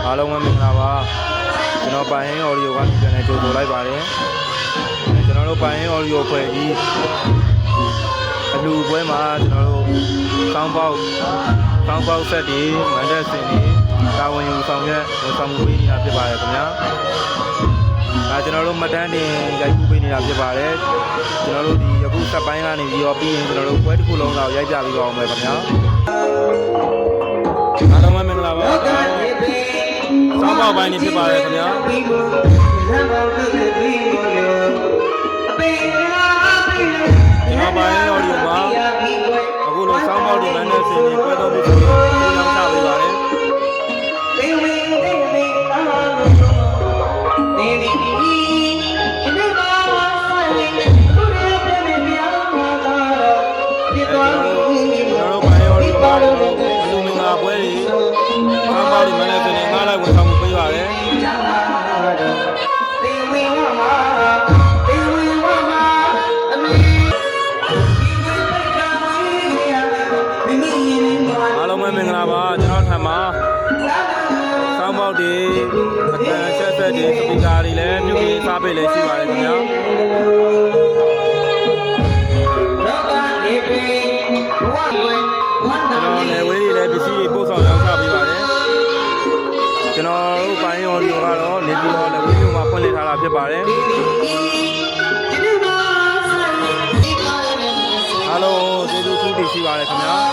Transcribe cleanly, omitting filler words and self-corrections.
အားလုံးပဲမင်္ဂလာပါကျွန်တော်ပိုင်ဟင်း audio ကပြန်လဲကြိုဆိုလိုက်ပါတယ်ကျွန်တော်တို့ပိုင်ဟင်း audio ဖွဲ့ကြီးအလူပွဲမှာကျွန်တော်တို့ကောင်းပေါက်ဆက်တွေမန်တက်စင်တွေတာဝန်ယူဆောင်ရွက်ဝန်ဆောင်မှုပေးနေတာဖြစ်ပါတယ်ခင်ဗျာကျွန်တော်တို့မတန်းတင်ရိုက်ကူးပေးနေတာဖြစ်ပါတယ်ကျွန်တော်တို့ဒီယခုဆက်ပိုင်းကနေပြီးတော့ပြီးရင်ကျွန်တော်တို့ပွဲတစ်ခုလုံးတော့ရိုက်ကြပြီးတော့အောင်မယ်ခင်ဗျာအားလုံးပဲမင်္ဂလာပါစောင်းပေါက်ပိုင်းနေဖြစ်ပါတယ်ခင်ဗျာကျွန်တော်ပိုင်း audio မှာအခုလိုစောင်းပေါက်ဒီမန်းနဲ့ဆင်နေပွဲတော်ပြီးတော့ပြောင်းချပေးပါတယ်ပွဲတွေကောင်းပေါက်တွေမလည်းဆိုရင်ငါးလိုက်ဝန်ဆောင်မှုပေးပါတယ်အားလုံးပဲမင်္ဂလာပါကျွန်တော်ထံမှာကောင်းပေါက်တွေအတန်ဆက်ဆက်တွေစပီကာတွေလည်းပြုပြီးစားပေးလည်းရှိပါတယ်ခင်ဗျာကျွန်တော်နယ်ဝေးတွေလည်းပစ္စည်းတွေပို့ဆောင်ရောက်ချပေးပါတယ်ကျွန်တော်တို့ပိုင်း audio ကတော့နေပြည်တော်နယ်ဝေးမြို့မှာဖွင့်လှစ်ထားတာဖြစ်ပါတယ်အားလုံးကျေးဇူးတင်ရှိပါတယ်ခင်ဗျာ